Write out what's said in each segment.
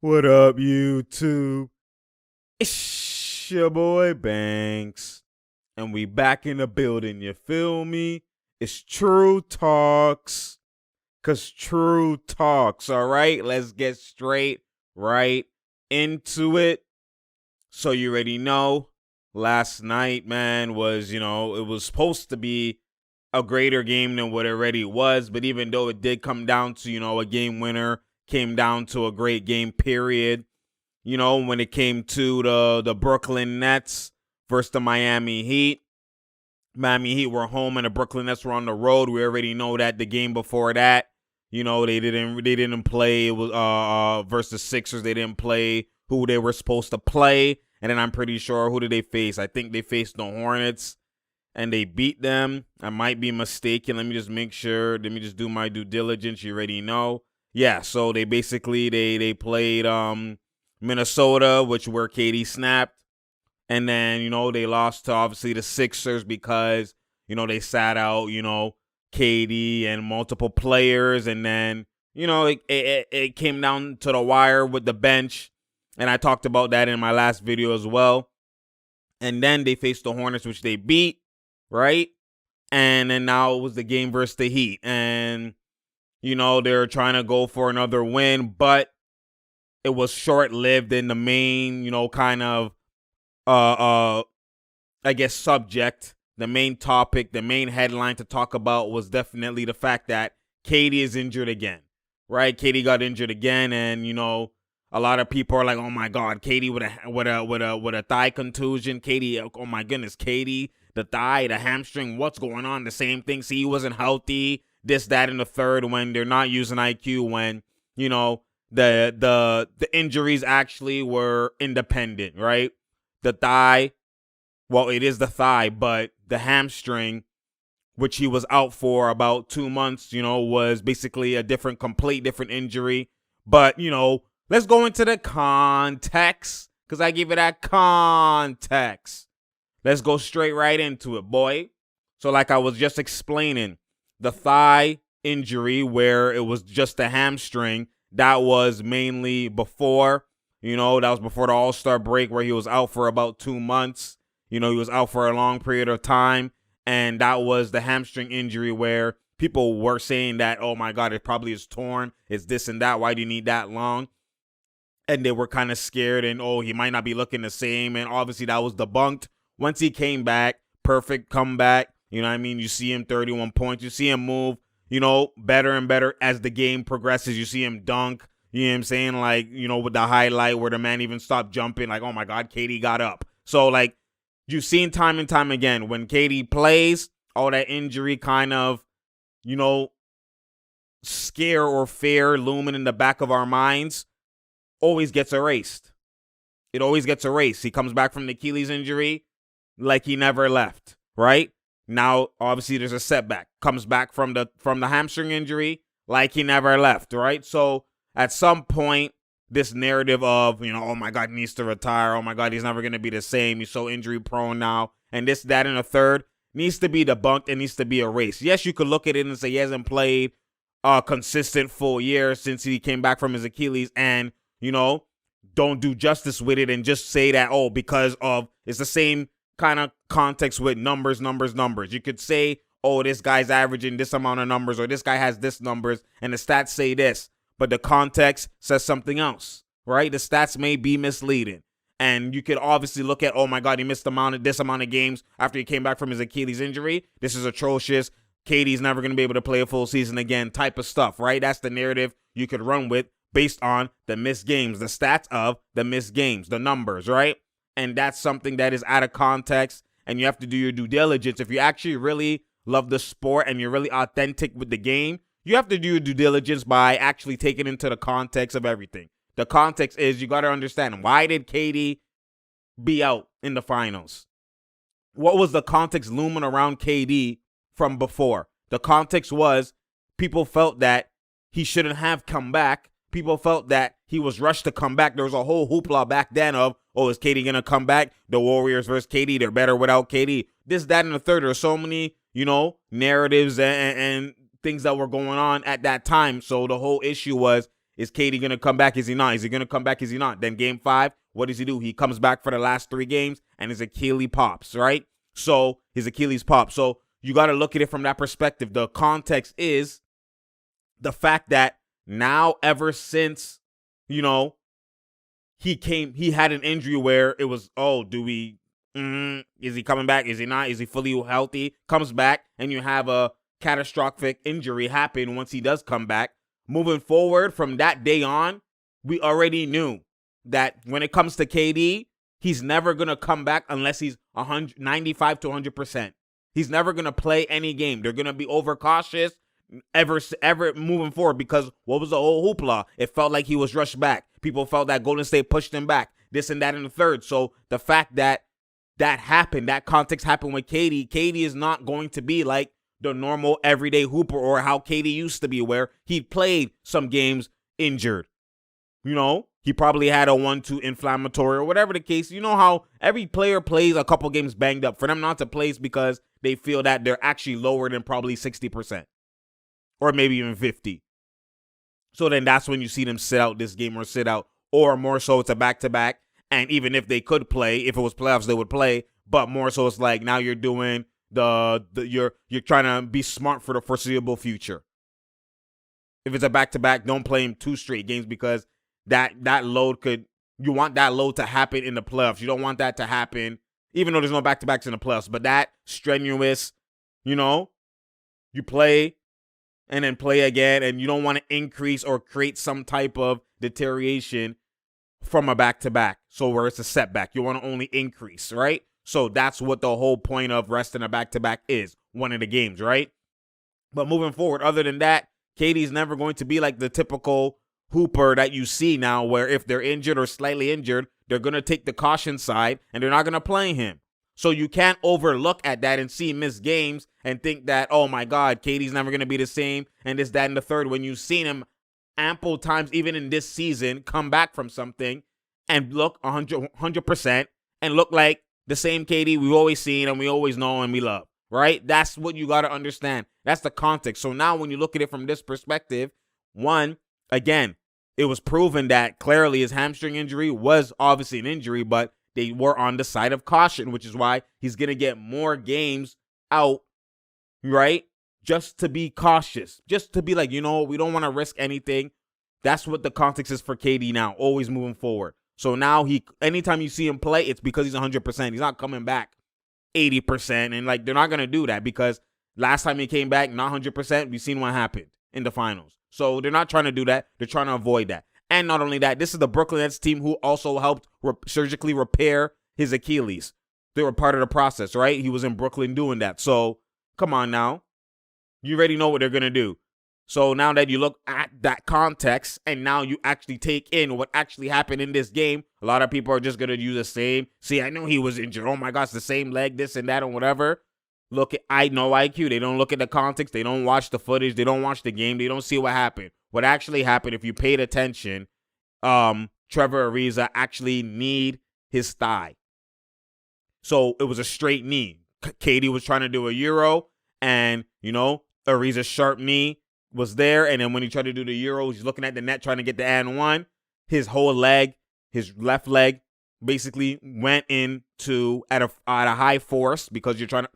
What up, YouTube? It's your boy Banks, and we back in the building. You feel me? It's True Talks, cause True Talks. All right, let's get straight right into it. So you already know, last night, man, was it was supposed to be a greater game than what it already was. But even though it did come down to, a game winner, came down to a great game, period. When it came to the Brooklyn Nets versus the Miami Heat. Miami Heat were home and the Brooklyn Nets were on the road. We already know that the game before that, they didn't play. It was versus Sixers. They didn't play who they were supposed to play. And then I'm pretty sure, who did they face? I think they faced the Hornets and they beat them. I might be mistaken. Let me just make sure. Let me just do my due diligence. You already know. Yeah, so they basically they played Minnesota, where KD snapped. And then, they lost to obviously the Sixers because, they sat out, KD and multiple players. And then, it came down to the wire with the bench. And I talked about that in my last video as well. And then they faced the Hornets, which they beat, right? And then now it was the game versus the Heat. And, they're trying to go for another win, but it was short-lived in the main, kind of, I guess, subject. The main topic, the main headline to talk about was definitely the fact that KD is injured again, right? KD got injured again, and, a lot of people are like, "Oh my God, KD with a thigh contusion." KD, oh my goodness, KD, the thigh, the hamstring, what's going on? The same thing. See, he wasn't healthy. This, that, and the third. When they're not using IQ, when the injuries actually were independent, right? The thigh, well, it is the thigh, but the hamstring, which he was out for about 2 months, was basically a complete different injury. But, let's go into the context, because I give it that context. Let's go straight right into it, boy. So like I was just explaining, the thigh injury where it was just the hamstring, that was mainly before, that was before the All-Star break where he was out for about 2 months. He was out for a long period of time. And that was the hamstring injury where people were saying that, oh my God, it probably is torn. It's this and that. Why do you need that long? And they were kind of scared and, oh, he might not be looking the same. And obviously that was debunked. Once he came back, perfect comeback. You know what I mean? You see him 31 points. You see him move, better and better as the game progresses. You see him dunk. You know what I'm saying? Like, with the highlight where the man even stopped jumping. Like, oh my God, KD got up. So, like, you've seen time and time again, when KD plays, all that injury kind of, scare or fear looming in the back of our minds always gets erased. It always gets erased. He comes back from the Achilles injury like he never left, right? Now, obviously, there's a setback. Comes back from the hamstring injury like he never left, right? So at some point, this narrative of, oh my God, he needs to retire. Oh my God, he's never going to be the same. He's so injury prone now. And this, that, and a third needs to be debunked and needs to be erased. Yes, you could look at it and say he hasn't played a consistent full year since he came back from his Achilles, and, don't do justice with it and just say that, oh, because of, it's the same kind of context with numbers. You could say, oh, this guy's averaging this amount of numbers, or this guy has this numbers, and the stats say this, but the context says something else, right? The stats may be misleading. And you could obviously look at, oh my God, he missed this amount of games after he came back from his Achilles injury. This is atrocious. KD's never going to be able to play a full season again, type of stuff, right? That's the narrative you could run with based on the missed games, the stats of the missed games, the numbers, right? And that's something that is out of context, and you have to do your due diligence. If you actually really love the sport and you're really authentic with the game, you have to do your due diligence by actually taking into the context of everything. The context is, you got to understand, why did KD be out in the finals? What was the context looming around KD from before? The context was, people felt that he shouldn't have come back. People felt that he was rushed to come back. There was a whole hoopla back then of, oh, is KD going to come back? The Warriors versus KD, they're better without KD. This, that, and the third. There are so many, narratives and things that were going on at that time. So the whole issue was, Is KD going to come back? Is he not? Is he going to come back? Is he not? Then game 5, what does he do? He comes back for the last 3 games and his Achilles pops, right? So his Achilles pops. So you got to look at it from that perspective. The context is the fact that now ever since, he had an injury where it was, is he coming back? Is he not? Is he fully healthy? Comes back and you have a catastrophic injury happen once he does come back. Moving forward from that day on, we already knew that when it comes to KD, he's never going to come back unless he's 95 to 100%. He's never going to play any game. They're going to be overcautious ever moving forward because what was the whole hoopla? It felt like he was rushed back. People felt that Golden State pushed him back, this and that in the third. So the fact that happened, that context happened with KD is not going to be like the normal everyday hooper or how KD used to be where he played some games injured. He probably had a 1-2 inflammatory or whatever the case. You know how every player plays a couple games banged up. For them not to play is because they feel that they're actually lower than probably 60% or maybe even 50. So then that's when you see them sit out this game or sit out, or more so it's a back-to-back. And even if they could play, if it was playoffs, they would play. But more so it's like now you're doing you're trying to be smart for the foreseeable future. If it's a back-to-back, don't play him 2 straight games because that load you want that load to happen in the playoffs. You don't want that to happen, even though there's no back-to-backs in the playoffs. But that strenuous, you play and then play again, and you don't want to increase or create some type of deterioration from a back-to-back. So where it's a setback, you want to only increase, right? So that's what the whole point of resting a back-to-back is, one of the games, right? But moving forward, other than that, KD's never going to be like the typical hooper that you see now where if they're injured or slightly injured, they're going to take the caution side and they're not going to play him. So you can't overlook at that and see him miss games and think that, oh my God, KD's never going to be the same and this, that, and the third when you've seen him ample times, even in this season, come back from something and look 100% and look like the same KD we've always seen and we always know and we love, right? That's what you got to understand. That's the context. So now when you look at it from this perspective, one, again, it was proven that clearly his hamstring injury was obviously an injury, but they were on the side of caution, which is why he's going to get more games out, right? Just to be cautious, just to be like, we don't want to risk anything. That's what the context is for KD now, always moving forward. So now anytime you see him play, it's because he's 100%. He's not coming back 80%. And they're not going to do that because last time he came back, not 100%, we've seen what happened in the finals. So they're not trying to do that. They're trying to avoid that. And not only that, this is the Brooklyn Nets team who also helped surgically repair his Achilles. They were part of the process, right? He was in Brooklyn doing that. So come on now. You already know what they're going to do. So now that you look at that context and now you actually take in what actually happened in this game, a lot of people are just going to use the same. See, I know he was injured. Oh my gosh, the same leg, this and that and whatever. I know IQ. They don't look at the context. They don't watch the footage. They don't watch the game. They don't see what happened. What actually happened, if you paid attention, Trevor Ariza actually kneed his thigh. So it was a straight knee. KD was trying to do a Euro and, Ariza's sharp knee was there, and then when he tried to do the Euro, he's looking at the net trying to get the and one. His whole leg, his left leg, basically went into at a high force because you're trying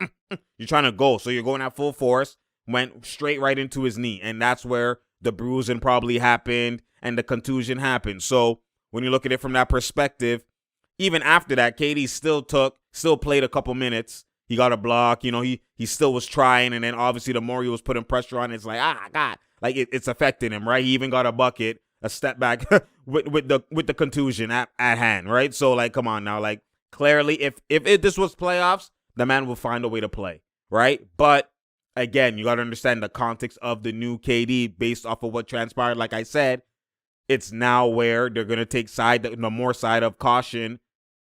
to go, so you're going at full force. Went straight right into his knee, and that's where the bruising probably happened and the contusion happened. So when you look at it from that perspective, even after that, KD still played a couple minutes. He got a block, he still was trying, and then obviously the more he was putting pressure on, it's like, God, it's affecting him, right? He even got a bucket, a step back with the contusion at hand, right? So come on now, clearly if this was playoffs, the man will find a way to play, right? But again, you got to understand the context of the new KD based off of what transpired. Like I said, it's now where they're going to take the more side of caution,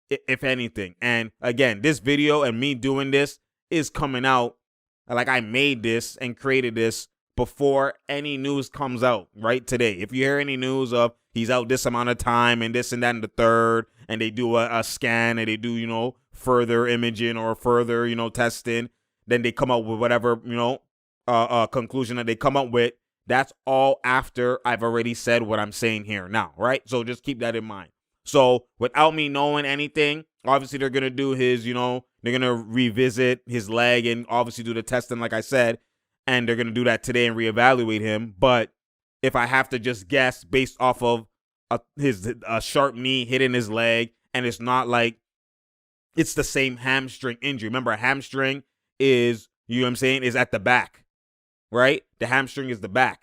if anything. And again, this video and me doing this is coming out I made this and created this before any news comes out right today. If you hear any news of he's out this amount of time and this and that and the third, and they do a scan and they do, further imaging or further, testing, then they come up with whatever, conclusion that they come up with. That's all after I've already said what I'm saying here now, right? So just keep that in mind. So without me knowing anything, obviously they're going to do his, they're going to revisit his leg and obviously do the testing like I said, and they're going to do that today and reevaluate him. But if I have to just guess based off of his sharp knee hitting his leg, and it's not like it's the same hamstring injury. Remember, a hamstring is, is at the back, right? The hamstring is the back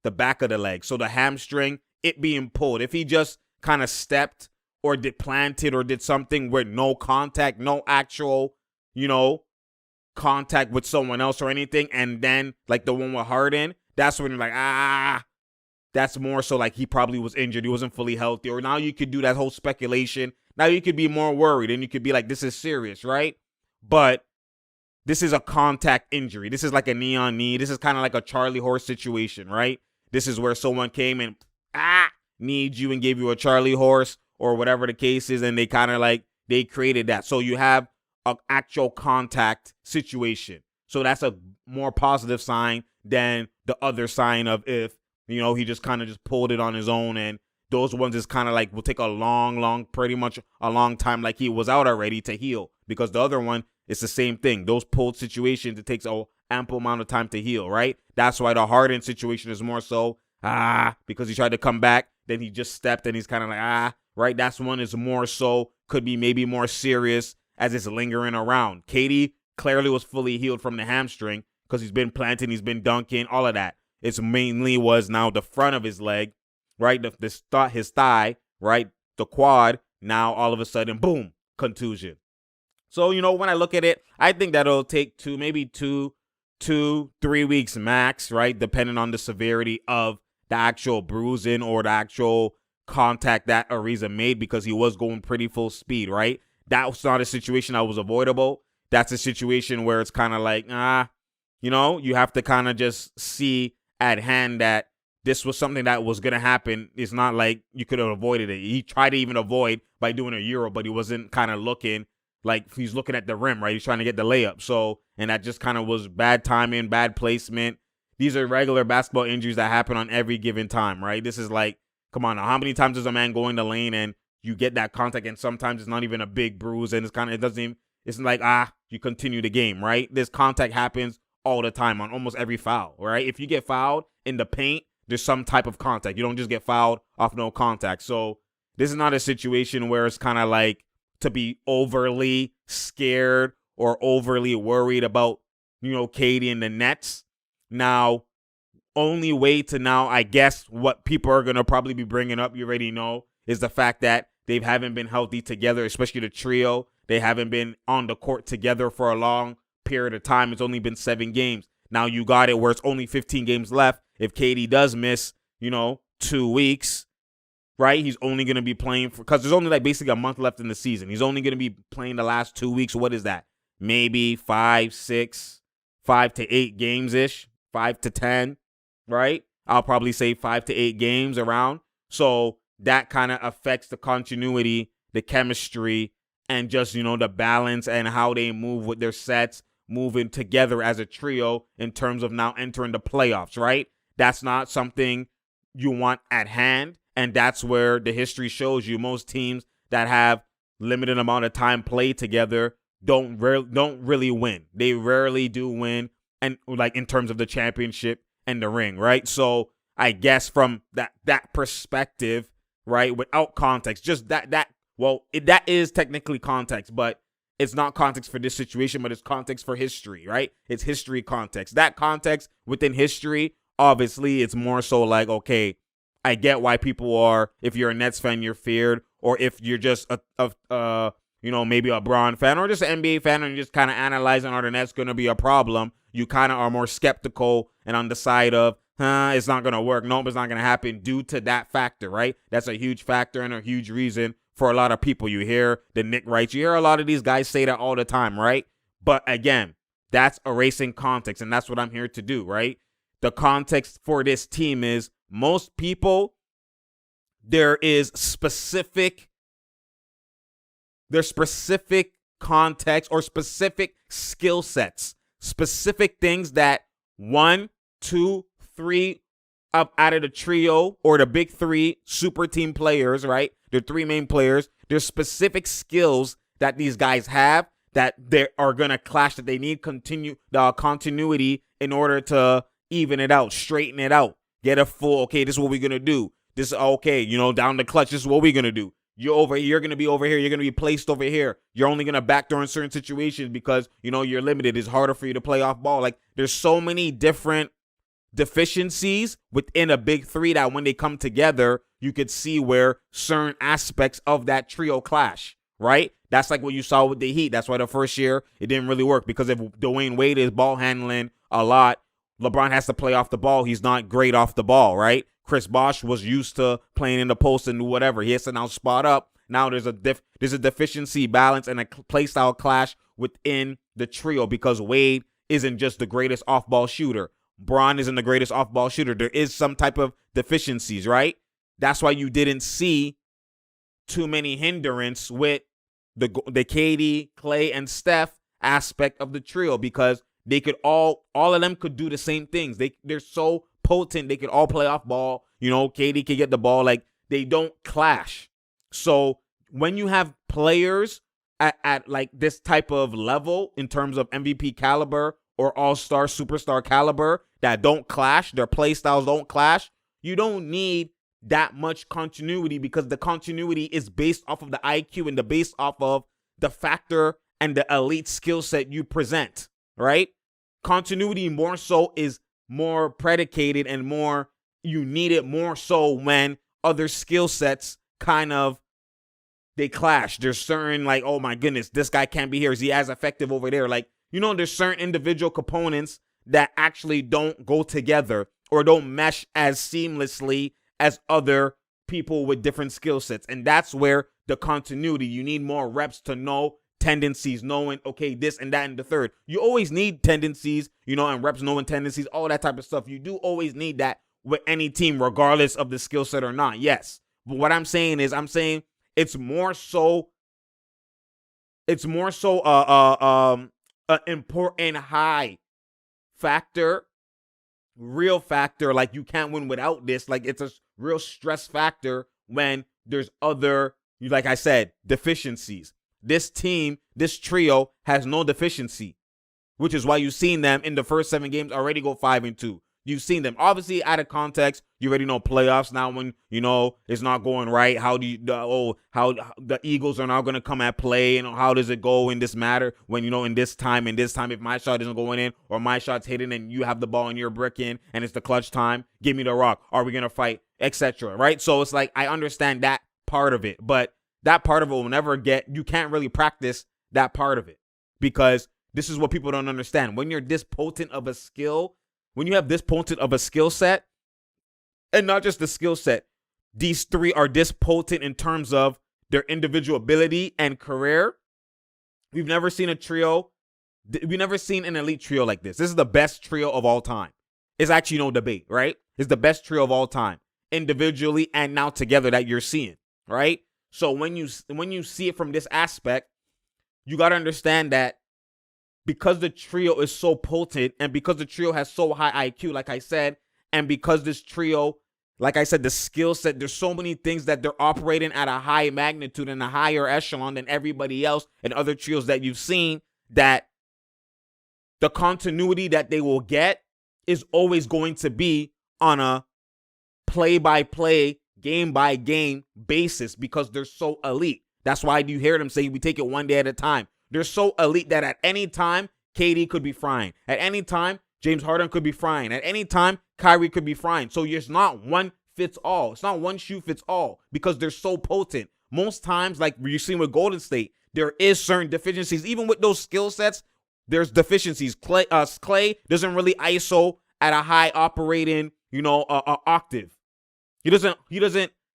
of the leg. So the hamstring, it being pulled. If he just kind of stepped or did planted or did something with no contact, no actual, contact with someone else or anything, and then like the one with Harden, that's when you're like, that's more so like he probably was injured. He wasn't fully healthy. Or now you could do that whole speculation. Now you could be more worried and you could be like, this is serious, right? But this is a contact injury. This is like a knee on knee. This is kind of like a Charlie horse situation, right? This is where someone came and needs you and gave you a Charlie horse or whatever the case is. And they kind of like, they created that. So you have an actual contact situation. So that's a more positive sign than the other sign of if, he just kind of just pulled it on his own, and those ones is kind of like will take pretty much a long time, like he was out already to heal, because the other one, it's the same thing. Those pulled situations, it takes an ample amount of time to heal, right? That's why the Harden situation is more so, because he tried to come back, then he just stepped and he's kind of like, right? That's one is more so, could be maybe more serious as it's lingering around. KD clearly was fully healed from the hamstring because he's been planting, he's been dunking, all of that. It's mainly was now the front of his leg, right? His thigh, right? The quad. Now all of a sudden, boom, contusion. So, when I look at it, I think that'll take maybe 3 weeks max, right? Depending on the severity of the actual bruising or the actual contact that Ariza made, because he was going pretty full speed, right? That was not a situation that was avoidable. That's a situation where it's kind of like, you have to kind of just see at hand that this was something that was going to happen. It's not like you could have avoided it. He tried to even avoid by doing a Euro, but he wasn't kind of looking like he's looking at the rim, right? He's trying to get the layup. So, and that just kind of was bad timing, bad placement. These are regular basketball injuries that happen on every given time, right? This is like, come on now, how many times does a man go in the lane and you get that contact, and sometimes it's not even a big bruise, and it's like, you continue the game, right? This contact happens all the time on almost every foul, right? If you get fouled in the paint, there's some type of contact. You don't just get fouled off no contact. So this is not a situation where it's kind of like to be overly scared or overly worried about, KD and the Nets. Now, only way to now, I guess, what people are going to probably be bringing up, you already know, is the fact that they haven't been healthy together, especially the trio. They haven't been on the court together for a long period of time. It's only been 7 games. Now you got it where it's only 15 games left. If KD does miss, 2 weeks, right? He's only going to be playing because there's only like basically a month left in the season. He's only going to be playing the last 2 weeks. What is that? Maybe 5 to 8 games-ish, 5 to 10, right? I'll probably say 5 to 8 games around. So that kind of affects the continuity, the chemistry, and just, the balance and how they move with their sets, moving together as a trio in terms of now entering the playoffs, right? That's not something you want at hand, and that's where the history shows you most teams that have limited amount of time played together don't really win. They rarely do win, and like in terms of the championship and the ring, right? So I guess from that perspective, right, without context, just that is technically context, but it's not context for this situation, but it's context for history, right? It's history context. That context within history, obviously, it's more so like, okay, I get why people are, if you're a Nets fan, you're feared, or if you're just maybe a Braun fan or just an NBA fan and you're just kind of analyzing, are the Nets going to be a problem? You kind of are more skeptical and on the side of, it's not going to work. Nope, it's not going to happen due to that factor, right? That's a huge factor and a huge reason for a lot of people. You hear the Nick Wrights. You hear a lot of these guys say that all the time, right? But again, that's erasing context, and that's what I'm here to do, right? The context for this team is most people, there's specific context or specific skill sets, specific things that 1, 2, 3, up out of the trio or the big three super team players, right? The three main players. There's specific skills that these guys have that they are going to clash, that they need continuity in order to even it out, straighten it out, get a full, okay, this is what we're going to do. This, okay, down the clutch, this is what we're going to do. You're going to be over here. You're going to be placed over here. You're only going to backdoor in certain situations because, you're limited. It's harder for you to play off ball. Like, there's so many different deficiencies within a big three that when they come together, you could see where certain aspects of that trio clash, right? That's like what you saw with the Heat. That's why the first year it didn't really work, because if Dwayne Wade is ball handling a lot, LeBron has to play off the ball. He's not great off the ball, right? Chris Bosh was used to playing in the post and whatever. He has to now spot up. Now there's a deficiency balance and a play style clash within the trio because Wade isn't just the greatest off-ball shooter. Bron isn't the greatest off-ball shooter. There is some type of deficiencies, right? That's why you didn't see too many hindrance with the KD, Clay, and Steph aspect of the trio, because they could all of them could do the same things. They're so potent. They could all play off ball. KD could get the ball. Like, they don't clash. So when you have players at like this type of level in terms of MVP caliber or all-star, superstar caliber that don't clash, their play styles don't clash, you don't need that much continuity, because the continuity is based off of the IQ and based off of the factor and the elite skill set you present, right? Continuity more so is more predicated and more, you need it more so when other skill sets kind of, they clash. There's certain, like, oh my goodness, this guy can't be here. Is he as effective over there? Like, there's certain individual components that actually don't go together or don't mesh as seamlessly as other people with different skill sets. And that's where the continuity, you need more reps to know tendencies, knowing, okay, this and that and the third. You always need tendencies, and reps knowing tendencies, all that type of stuff. You do always need that with any team, regardless of the skill set or not. Yes. But what I'm saying is, it's more so an important high factor, real factor. Like, you can't win without this. Like, it's a real stress factor when there's other, like I said, deficiencies. This team, this trio has no deficiency, which is why you've seen them in the first 7 games already go 5-2. You've seen them, obviously, out of context. You already know playoffs now, when it's not going right. How the Eagles are now going to come at play, and how does it go in this matter when in this time if my shot isn't going in or my shot's hitting and you have the ball and you're bricking and it's the clutch time, give me the rock. Are we going to fight, etc. Right? So it's like, I understand that part of it, but that part of it will never you can't really practice that part of it, because this is what people don't understand. When you're this potent of a skill, when you have this potent of a skill set, and not just the skill set, these three are this potent in terms of their individual ability and career. We've never seen we've never seen an elite trio like this. This is the best trio of all time. It's actually no debate, right? It's the best trio of all time, individually and now together, that you're seeing, right? So when you see it from this aspect, you got to understand that because the trio is so potent and because the trio has so high IQ, like I said, and because this trio, like I said, the skill set, there's so many things that they're operating at a high magnitude and a higher echelon than everybody else and other trios that you've seen, that the continuity that they will get is always going to be on a play-by-play, game-by-game basis, because they're so elite. That's why you hear them say we take it one day at a time. They're so elite that at any time, KD could be frying. At any time, James Harden could be frying. At any time, Kyrie could be frying. So it's not one fits all. It's not one shoe fits all, because they're so potent. Most times, like you're seeing with Golden State, there is certain deficiencies. Even with those skill sets, there's deficiencies. Clay doesn't really ISO at a high operating, octave. He doesn't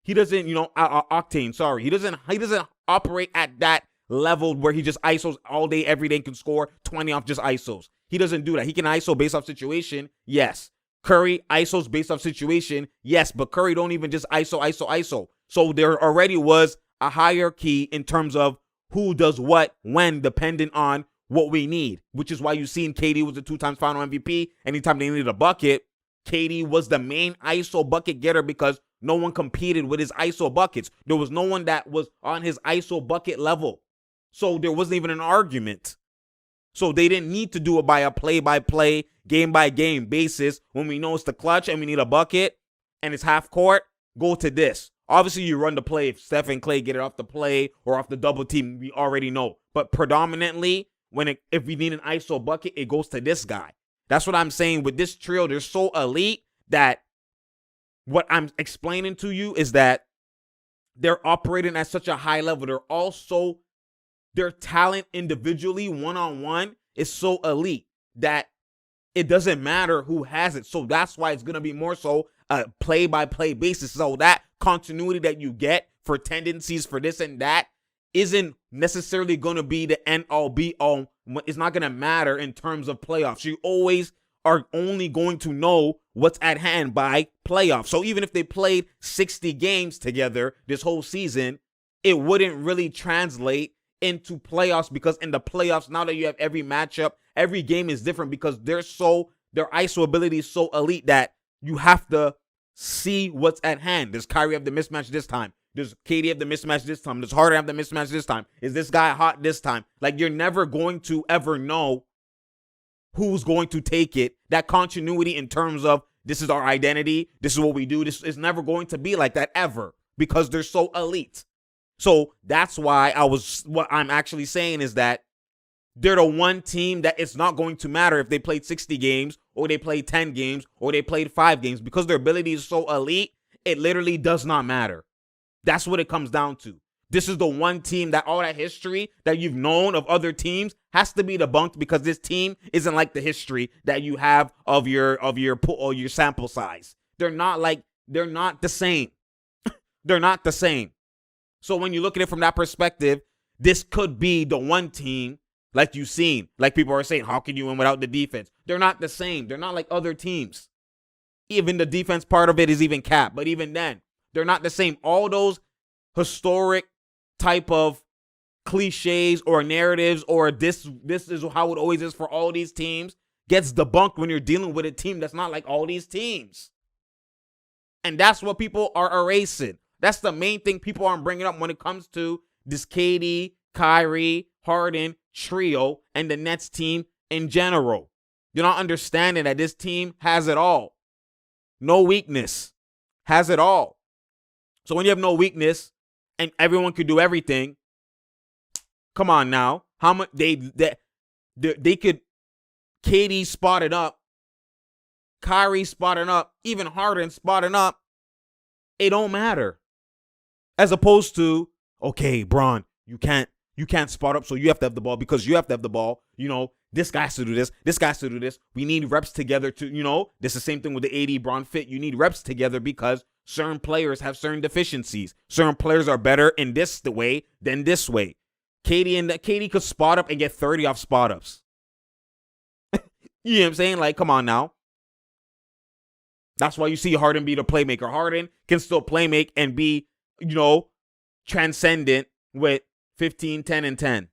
octane. Sorry. He doesn't operate at that level where he just ISOs all day, every day, and can score 20 off just ISOs. He doesn't do that. He can ISO based off situation. Yes. Curry ISOs based off situation. Yes. But Curry don't even just ISO. So there already was a hierarchy in terms of who does what when, dependent on what we need, which is why you've seen KD was the 2 times final MVP. Anytime they needed a bucket, KD was the main ISO bucket getter because no one competed with his ISO buckets. There was no one that was on his ISO bucket level. So there wasn't even an argument. So they didn't need to do it by a play-by-play, game-by-game basis. When we know it's the clutch and we need a bucket and it's half court, go to this. Obviously, you run the play. If Steph and Clay get it off the play or off the double team, we already know. But predominantly, if we need an ISO bucket, it goes to this guy. That's what I'm saying with this trio. They're so elite that what I'm explaining to you is that they're operating at such a high level. Their talent individually, one-on-one, is so elite that it doesn't matter who has it. So that's why it's going to be more so a play-by-play basis. So that continuity that you get for tendencies for this and that isn't necessarily going to be the end-all be-all. It's not going to matter in terms of playoffs. You always are only going to know what's at hand by playoffs. So even if they played 60 games together this whole season, it wouldn't really translate into playoffs, because in the playoffs, now that you have every matchup, every game is different because their ISO ability is so elite that you have to see what's at hand. Does Kyrie have the mismatch this time? Does KD have the mismatch this time? Does Harden have the mismatch this time? Is this guy hot this time? Like, you're never going to ever know who's going to take it. That continuity in terms of this is our identity, this is what we do, this is never going to be like that ever because they're so elite. So that's why what I'm actually saying is that they're the one team that it's not going to matter if they played 60 games or they played 10 games or they played 5 games, because their ability is so elite, it literally does not matter. That's what it comes down to. This is the one team that all that history that you've known of other teams has to be debunked, because this team isn't like the history that you have of your sample size. They're not the same. They're not the same. So when you look at it from that perspective, this could be the one team, like you've seen, like people are saying, how can you win without the defense? They're not the same. They're not like other teams. Even the defense part of it is even capped. But even then, they're not the same. All those historic type of cliches or narratives or this is how it always is for all these teams gets debunked when you're dealing with a team that's not like all these teams. And that's what people are erasing. That's the main thing people aren't bringing up when it comes to this KD, Kyrie, Harden trio and the Nets team in general. You're not understanding that this team has it all. No weakness. Has it all. So when you have no weakness and everyone could do everything, come on now. How much they could, KD spotted up, Kyrie spotting up, even Harden spotting up. It don't matter. As opposed to, okay, Bron, you can't spot up, so you have to have the ball because you have to have the ball. You know, this guy has to do this. This guy has to do this. We need reps together to, this is the same thing with the AD Bron fit. You need reps together because certain players have certain deficiencies. Certain players are better in this way than this way. KD could spot up and get 30 off spot ups. You know what I'm saying? Like, come on now. That's why you see Harden be the playmaker. Harden can still playmake and be, transcendent with 15, 10, and 10.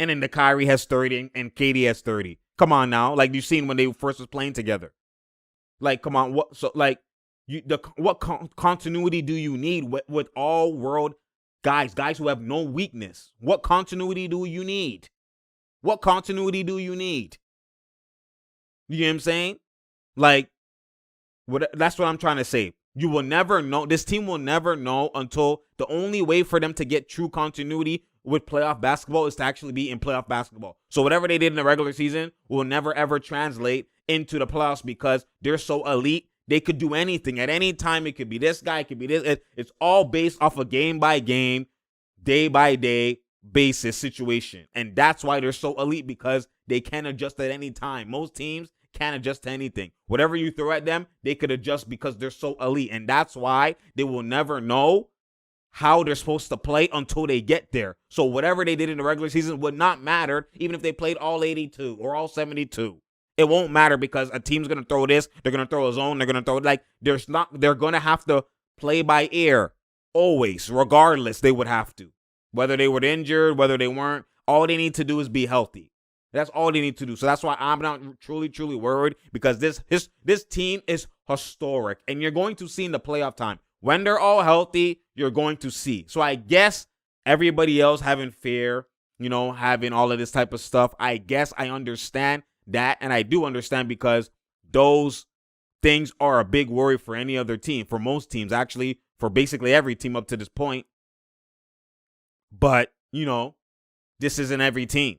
And then the Kyrie has 30 and KD has 30. Come on now. Like, you've seen when they first was playing together. Like, come on. What continuity do you need with all world guys who have no weakness? What continuity do you need? What continuity do you need? You know what I'm saying? Like, that's what I'm trying to say. You will never know. This team will never know until the only way for them to get true continuity with playoff basketball is to actually be in playoff basketball. So whatever they did in the regular season will never, ever translate into the playoffs because they're so elite. They could do anything at any time. It could be this guy. It could be this. It's all based off a game-by-game, day-by-day basis situation. And that's why they're so elite, because they can adjust at any time. Most teams can't adjust to anything. Whatever you throw at them, they could adjust because they're so elite. And that's why they will never know how they're supposed to play until they get there. So whatever they did in the regular season would not matter, even if they played all 82 or all 72. It won't matter because a team's going to throw this. They're going to throw a zone. They're going to throw they're going to have to play by ear always, regardless. They would have to, whether they were injured, whether they weren't. All they need to do is be healthy. That's all they need to do. So that's why I'm not truly worried, because this team is historic. And you're going to see in the playoff time, when they're all healthy, you're going to see. So I guess everybody else having fear, having all of this type of stuff, I guess I understand that. And I do understand, because those things are a big worry for any other team, for most teams, actually, for basically every team up to this point. But, this isn't every team.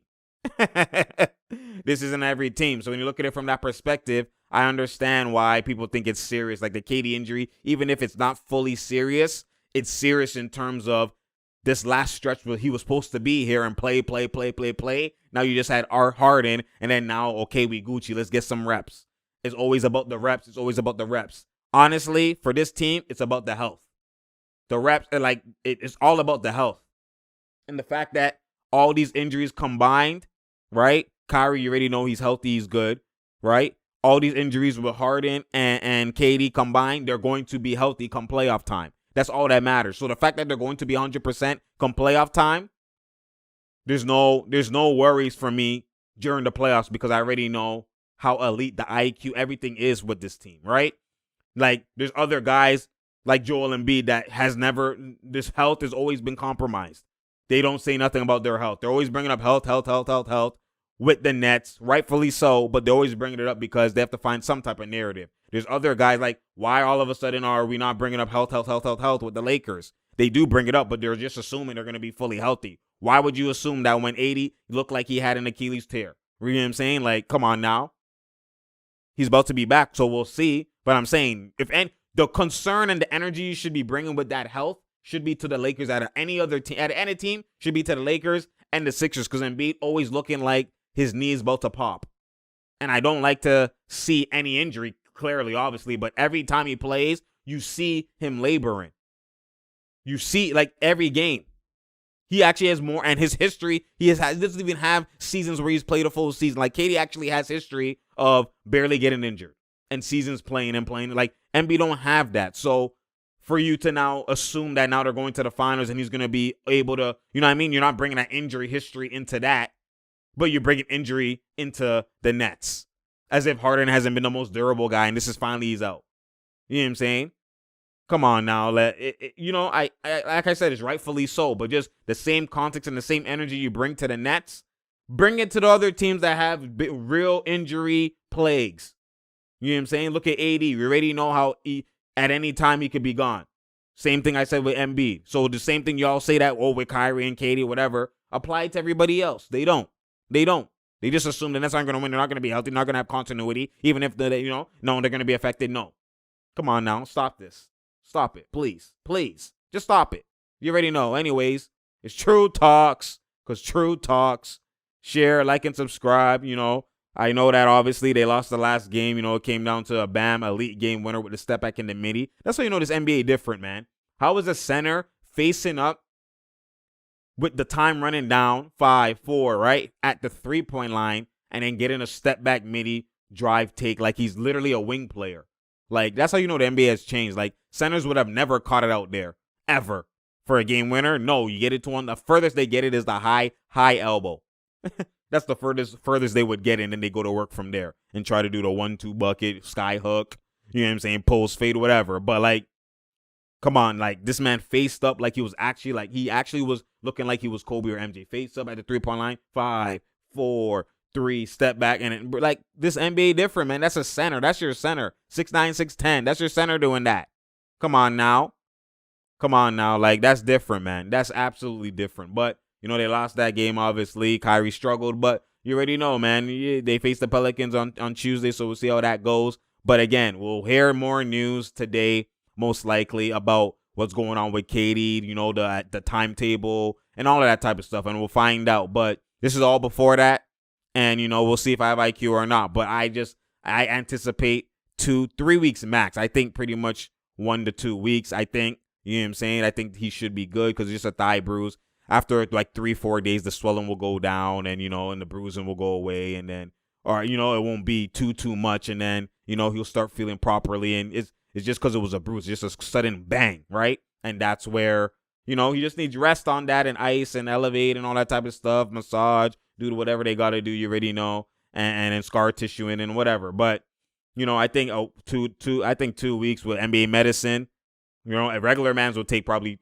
This isn't every team. So when you look at it from that perspective, I understand why people think it's serious. Like the KD injury, even if it's not fully serious, it's serious in terms of this last stretch where he was supposed to be here and play. Now you just had Harden, and then now, okay, we Gucci. Let's get some reps. It's always about the reps. Honestly, for this team, it's about the health. The reps, it's all about the health. And the fact that all these injuries combined, right? Kyrie, you already know he's healthy, he's good, right? All these injuries with Harden and KD combined, they're going to be healthy come playoff time. That's all that matters. So the fact that they're going to be 100% come playoff time, there's no worries for me during the playoffs, because I already know how elite the IQ, everything is with this team, right? Like, there's other guys like Joel Embiid that this health has always been compromised. They don't say nothing about their health. They're always bringing up health with the Nets, rightfully so, but they're always bringing it up because they have to find some type of narrative. There's other guys like, why all of a sudden are we not bringing up health with the Lakers? They do bring it up, but they're just assuming they're going to be fully healthy. Why would you assume that when 80 looked like he had an Achilles tear? You know what I'm saying? Like, come on now. He's about to be back, so we'll see. But I'm saying, the concern and the energy you should be bringing with that health should be to the Lakers. Out of any other team, out of any team, should be to the Lakers and the Sixers, because Embiid always looking like his knee is about to pop. And I don't like to see any injury, clearly, obviously, but every time he plays, you see him laboring. You see, like, every game. He actually has more, and his history, he doesn't even have seasons where he's played a full season. Like, KD actually has history of barely getting injured and seasons playing. Like, Embiid don't have that. So for you to now assume that now they're going to the finals and he's going to be able to, you know what I mean? You're not bringing that injury history into that, but you're bringing injury into the Nets. As if Harden hasn't been the most durable guy and this is finally he's out. You know what I'm saying? Come on now. I like I said, it's rightfully so, but just the same context and the same energy you bring to the Nets, bring it to the other teams that have real injury plagues. You know what I'm saying? Look at AD. We already know how at any time he could be gone. Same thing I said with MB. So the same thing y'all say that, with Kyrie and KD, whatever, apply it to everybody else. They don't. They just assume the Nets aren't going to win. They're not going to be healthy. They're not going to have continuity. Even if they're going to be affected. No. Come on now. Stop this. Stop it. Please. Just stop it. You already know. Anyways, it's True Talks. Because True Talks. Share, like, and subscribe. I know that obviously they lost the last game. It came down to a BAM elite game winner with the step back in the midi. That's why this NBA different, man. How is a center facing up with the time running down 5-4, right, at the 3-point line, and then getting a step back midi drive take like he's literally a wing player? Like, that's how the NBA has changed. Like, centers would have never caught it out there, ever, for a game winner. No, you get it to one. The furthest they get it is the high elbow. That's the furthest they would get, and then they go to work from there and try to do the 1-2 bucket, sky hook, you know what I'm saying, post fade, whatever. But, like, come on, like, this man faced up like he was actually was looking like he was Kobe or MJ. Faced up at the 3-point line, 5, 4, 3, step back, and like, this NBA different, man. That's a center. That's your center. 6'9", 6'10". That's your center doing that. Come on now. Like, that's different, man. That's absolutely different. But they lost that game, obviously. Kyrie struggled, but you already know, man. They face the Pelicans on Tuesday, so we'll see how that goes. But again, we'll hear more news today, most likely, about what's going on with KD, the timetable and all of that type of stuff, and we'll find out. But this is all before that, and, we'll see if I have IQ or not. But I anticipate 2-3 weeks max. I think pretty much 1 to 2 weeks, I think. You know what I'm saying? I think he should be good because it's just a thigh bruise. After like 3-4 days, the swelling will go down, and and the bruising will go away, and then, or it won't be too much, and then he'll start feeling properly, and it's just because it was a bruise, just a sudden bang, right? And that's where he just needs rest on that, and ice and elevate and all that type of stuff, massage, do whatever they got to do. You already know, and then scar tissue in and whatever. But I think I think 2 weeks with NBA medicine. A regular man's will take probably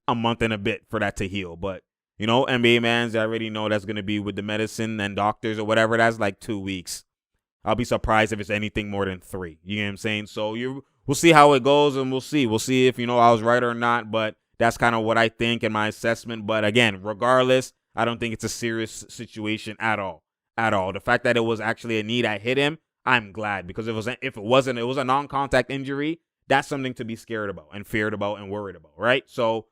a month and a bit for that to heal. But, NBA mans, I already know that's going to be with the medicine and doctors or whatever. That's like 2 weeks. I'll be surprised if it's anything more than 3. You know what I'm saying? So we'll see how it goes, and we'll see. We'll see if, I was right or not. But that's kind of what I think in my assessment. But again, regardless, I don't think it's a serious situation at all. At all. The fact that it was actually a knee that hit him, I'm glad, because if it was a non-contact injury, that's something to be scared about and feared about and worried about, right? So,